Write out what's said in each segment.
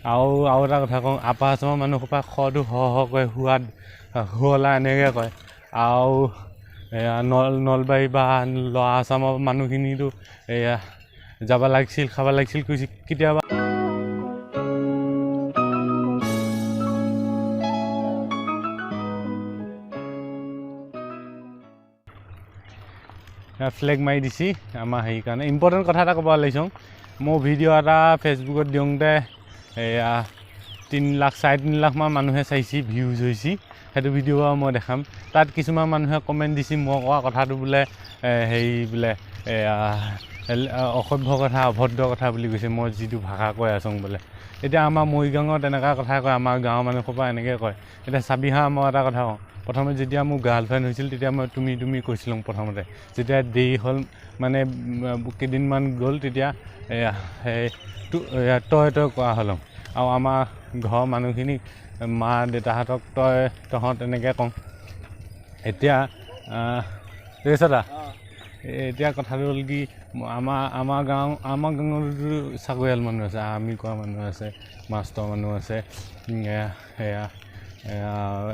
আৰু এটা কথা কওঁ, আপাৰ আচামৰ মানুহসোপা খৰটো কৈ সোৱাদ শুৱলা এনেকৈ কয়। আৰু নলবাৰী বা ল'ৰা আচামৰ মানুহখিনিতো এয়া যাব লাগিছিল, খাব লাগিছিল কৈছে কেতিয়াবা। ফ্লেগ মাৰি দিছি আমাৰ হেৰি কাৰণে। ইম্পৰ্টেণ্ট কথা এটা ক'ব লাগিছোঁ, মোৰ ভিডিঅ' এটা ফেচবুকত দিওঁতে এয়া 3 লাখ 3.5 লাখমান মানুহে চাইছি, ভিউজ হৈছি। সেইটো ভিডিঅ' বাৰু মই দেখাম। তাত কিছুমান মানুহে কমেণ্ট দিছি, মই কোৱা কথাটো বোলে হেৰি বোলে অসভ্য কথা, অভদ্ৰ কথা বুলি কৈছে, মই যিটো ভাষা কৈ আছোঁ বোলে। এতিয়া আমাৰ মৰিগাঁৱত তেনেকুৱা কথা কয়, আমাৰ গাঁৱৰ মানুহসোপা এনেকৈ কয়। এতিয়া চাবি হা, মই এটা কথা কওঁ, প্ৰথমে যেতিয়া মোৰ গাৰ্লফ্ৰেণ্ড হৈছিল তেতিয়া মই তুমি কৈছিলোঁ প্ৰথমতে। যেতিয়া দেৰি হ'ল মানে কেইদিনমান গ'ল তেতিয়া তই কোৱা হ'লোঁ। আৰু আমাৰ ঘৰৰ মানুহখিনি মা দেউতাহঁতক তহঁত এনেকৈ কওঁ। এতিয়া এতিয়া কথাটো হ'ল কি, আমাৰ গাঁৱতো চাকৰিয়াল মানুহ আছে, আৰ্মি কৰা মানুহ আছে, মাষ্টৰ মানুহ আছে,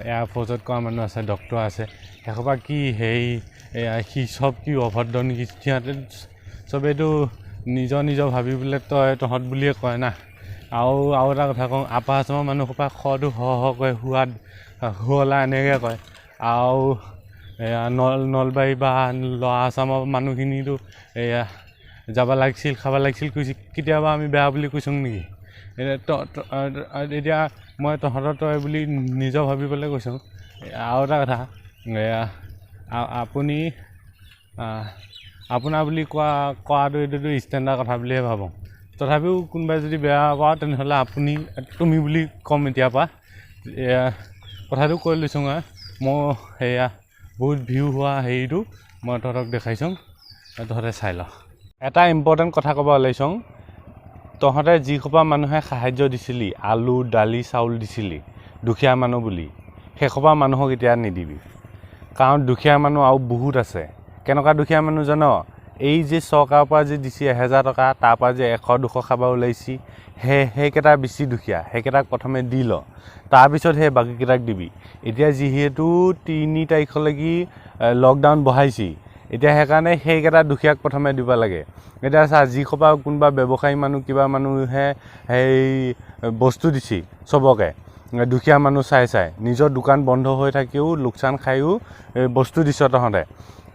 এয়াৰফ'ৰ্চত কৰা মানুহ আছে, ডক্তৰ আছে। সেইসোপা কি সি চব কি অভদ্ৰ নেকি? সিহঁতে চবেইতো নিজৰ ভাবি পেলাই তহঁত বুলিয়ে কয় না। আৰু এটা কথা কওঁ, আপাৰ আচামৰ মানুহসোপা খৰটো কৈ সোৱাদ শুৱলা এনেকৈ কয়। আৰু নলবাৰী বা ল'ৰা আচামৰ মানুহখিনিতো যাব লাগিছিল, খাব লাগিছিল কৈছে কেতিয়াবা। আমি বেয়া বুলি কৈছোঁ নেকি? এতিয়া মই তই বুলি নিজৰ ভাবি পেলাই কৈছোঁ। আৰু এটা কথা, আপুনি আপোনাৰ বুলি কোৱাটো এইটোতো ষ্টেণ্ডাৰ্ড কথা বুলিহে ভাবোঁ। তথাপিও কোনোবাই যদি বেয়া পাওঁ তেনেহ'লে তুমি বুলি ক'ম এতিয়াৰ পৰা। কথাটো কৈ লৈছোঁ মই বহুত ভিউ হোৱা হেৰিটো মই তহঁতক দেখাইছোঁ, তহঁতে চাই ল। এটা ইম্পৰ্টেণ্ট কথা ক'ব ওলাইছোঁ, তহঁতে যিসোপা মানুহে সাহাৰ্য দিছিলি, আলু দালি চাউল দিছিলি দুখীয়া মানুহ বুলি, সেইসোপা মানুহক এতিয়া নিদিবি। কাৰণ দুখীয়া মানুহ আৰু বহুত আছে। কেনেকুৱা দুখীয়া মানুহ জান? এই যে চৰকাৰৰ পৰা যে দিছে 1000 টকা, তাৰপৰা যে 100-200 খাব ওলাইছি, সেইকেইটা বেছি দুখীয়া। সেইকেইটাক প্ৰথমে দি ল, তাৰপিছত সেই বাকীকেইটাক দিবি। এতিয়া যিহেতু 3 তাৰিখলৈকে লকডাউন বঢ়াইছি, এতিয়া সেইকাৰণে সেইকেইটা দুখীয়াক প্ৰথমে দিব লাগে। এতিয়া চা, যিসোপা কোনোবা ব্যৱসায়ী মানুহ কিবা মানুহে বস্তু দিছি চবকে, দুখীয়া মানুহ চাই নিজৰ দোকান বন্ধ হৈ থাকিও লোকচান খায়ো বস্তু দিছ তহঁতে।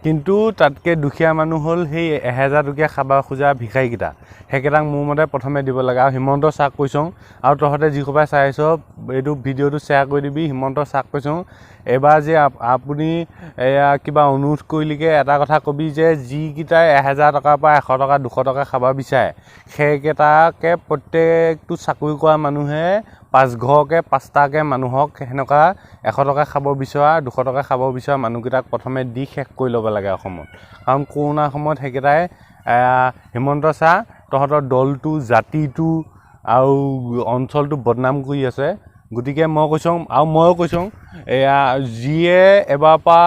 কিন্তু তাতকৈ দুখীয়া মানুহ হ'ল সেই 1000 টকীয়া খাব খোজা ভিক্ষাৰীকেইটা। সেইকেইটাক মোৰ মতে প্ৰথমে দিব লাগে। আৰু হিমন্ত চাক কৈছোঁ, আৰু তহঁতে যিসোপাই চাইছ এইটো ভিডিঅ'টো শ্বেয়াৰ কৰি দিবি। হিমন্ত চাক কৈছোঁ, এবাৰ যে আপুনি কিবা অনুৰোধ কৰিলিকে এটা কথা কবি যে যিকেইটাই 1000 টকাৰ পৰা 100 টকা 200 টকা খাব বিচাৰে, সেইকেইটাকে প্ৰত্যেকটো চাকৰি কৰা মানুহে 5 ঘৰকে 5টাকে মানুহক সেনেকুৱা 100 টকা খাব বিচৰা 200 টকা খাব বিচৰা মানুহকেইটাক প্ৰথমে দি শেষ কৰি ল'ব লাগে অসমত। কাৰণ কৰোণাৰ সময়ত সেইকেইটাই হিমন্ত চাহ তহঁতৰ দলটো, জাতিটো আৰু অঞ্চলটো বদনাম কৰি আছে। গতিকে মই কৈছোঁ, আৰু ময়ো কৈছোঁ, যিয়ে এবাৰ পৰা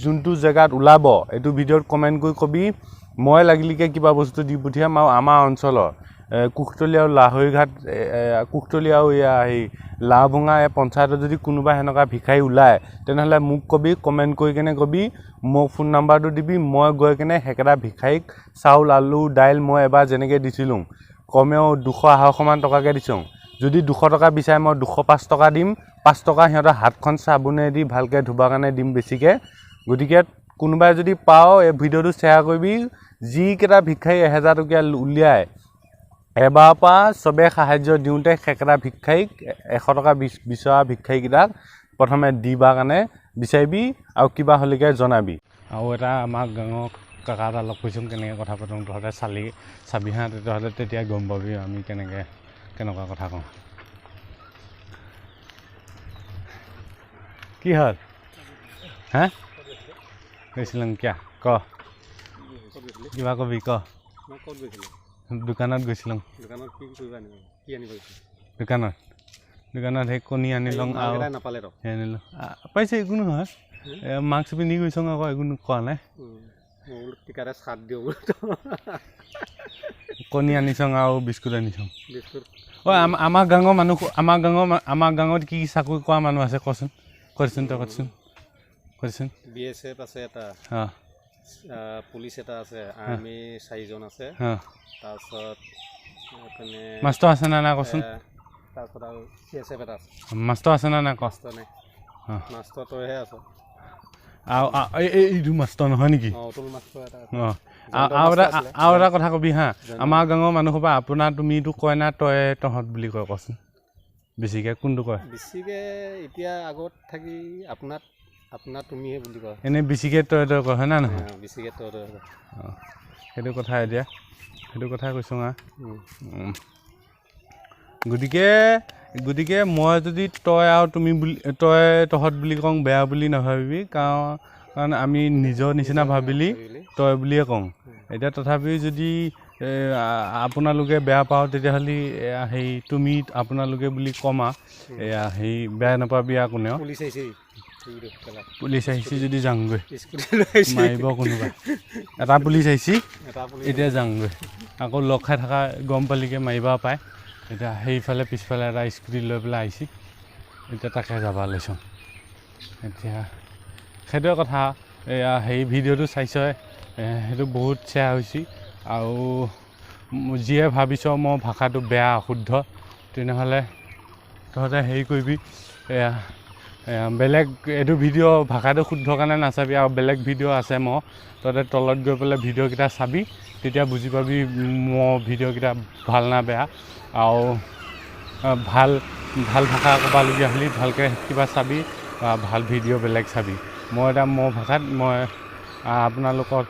যোনটো জেগাত ওলাব এইটো ভিডিঅ'ত কমেণ্ট কৰি কবি, মই লাগিলিকে কিবা বস্তু দি পঠিয়াম। আৰু আমাৰ অঞ্চলৰ কুশতলী আৰু লাহৰীঘাট, কুশতলী আৰু লাওভঙা পঞ্চায়তত যদি কোনোবা সেনেকুৱা ভিক্ষাৰী ওলায়, তেনেহ'লে মোক কবি, কমেণ্ট কৰি কেনে কবি, মোক ফোন নাম্বাৰটো দিবি। মই গৈ কেনে সেইকেইটা ভিক্ষাৰীক চাউল আলু দাইল মই এবাৰ যেনেকৈ দিছিলোঁ কমেও 200-250 মান টকাকৈ দিছোঁ। যদি 200 টকা বিচাৰে মই 205 টকা দিম। 5 টকা সিহঁতৰ হাতখন চাবোনেদি ভালকৈ ধুবৰ কাৰণে দিম বেছিকৈ। গতিকে কোনোবাই যদি পাওঁ এই ভিডিঅ'টো শ্বেয়াৰ কৰিবি। যিকেইটা ভিক্ষাৰী 1000 টকীয়া উলিয়াই এবাৰৰ পৰা চবে সাহাৰ্য দিওঁতে সেইকেইটা ভিক্ষাৰীক 100 টকা বিচৰা ভিক্ষাৰীকেইটাক প্ৰথমে দিবৰ কাৰণে বিচাৰিবি আৰু কিবা হ'লেকে জনাবি। আৰু এটা আমাৰ গাঁৱৰ কাকা এটা লগ কৰিছোঁ, কেনেকৈ কথা পাতোঁ তহঁতে চাবি হা, তহঁতে তেতিয়া গম পাবি আমি কেনেকুৱা কথা কওঁ। কি হ'ল হা? গৈছিলাম কিয়া ক, কিবা কবি ক। দোকানত গৈছিলোঁ। দোকানত সেই কণী আনিলোঁ আৰু আনিলোঁ। পাইছে একো নহয়, মাস্ক পিন্ধি গৈছোঁ আকৌ একো কোৱা নাই। মই টিকাতে চাট দিওঁ কণী আনিছোঁ আৰু বিস্কুট আনিছোঁ বিস্কুট আমাৰ গাঁৱত কি চাকৰি কৰা মানুহ আছে কচোন কচোন BSF আছে এটা পুলিচ এটা আছে আৰ্মি 4জন আছে তাৰপিছত মাষ্টৰ আছে না না কচোন তাৰপিছত আৰু CSF এটা আছে মাষ্টৰ আছে না না ক মাষ্টৰ নাই মাষ্টৰ তইহে আছ এইটো মাষ্টৰ নহয় নেকি অতুল মাষ্টৰ এটা আৰু এটা কথা কবি হা আমাৰ গাঁৱৰ মানুহসোপা আপোনাৰ তুমিতো কয় না তই তহঁত বুলি কয় কচোন বেছিকৈ কোনটো কয় বেছিকৈ এতিয়া আগত থাকি আপোনাৰ তুমিহে বুলি কয় এনেই বেছিকৈ তই কয় হয় না নহয় বেছিকৈ তই সেইটো কথা এতিয়া সেইটো কথা কৈছোঁ গতিকে মই যদি তই আৰু তুমি বুলি তহঁত বুলি কওঁ বেয়া বুলি নাভাবিবি কাৰণ আমি নিজৰ নিচিনা ভাবিলি তই বুলিয়ে কওঁ এতিয়া তথাপিও যদি আপোনালোকে বেয়া পাওঁ তেতিয়াহ'লে হেৰি তুমি আপোনালোকে বুলি কমা এয়া হেৰি বেয়া নাপাবি আৰু কোনেও পুলিচ আহিছে যদি যাওঁগৈ মাৰিব কোনোবা এটা পুলিচ আহিছে এতিয়া যাওঁগৈ আকৌ লগ খাই থকা গম পালিকৈ মাৰিব পায় এতিয়া সেইফালে পিছফালে এটা স্কুটি লৈ পেলাই আহিছে এতিয়া তাকে যাব লৈছোঁ এতিয়া সেইটোৱে কথা এয়া হেৰি ভিডিঅ'টো চাইছই সেইটো বহুত শ্বেয়াৰ হৈছে আৰু যিয়ে ভাবিছ মই ভাষাটো বেয়া অশুদ্ধ তেনেহ'লে তহঁতে হেৰি কৰিবি এয়া বেলেগ এইটো ভিডিঅ' ভাষাটো শুদ্ধ কাৰণে নাচাবি আৰু বেলেগ ভিডিঅ' আছে মই তহঁতে তলত গৈ পেলাই ভিডিঅ'কেইটা চাবি তেতিয়া বুজি পাবি মই ভিডিঅ'কেইটা ভাল না বেয়া আৰু ভাল ভাষা ক'বলগীয়া হ'লে ভালকৈ কিবা চাবি ভাল ভিডিঅ' বেলেগ চাবি মোৰ ভাষাত মই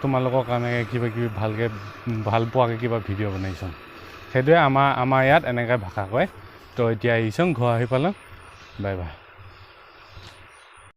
তোমালোকৰ কাৰণে কিবা কিবি ভাল পোৱাকৈ কিবা ভিডিঅ' বনাইছোঁ সেইটোৱে আমাৰ ইয়াত এনেকৈ ভাষা কয় তো এতিয়া আহিছোঁ ঘৰ আহি পালোঁ বাই বাই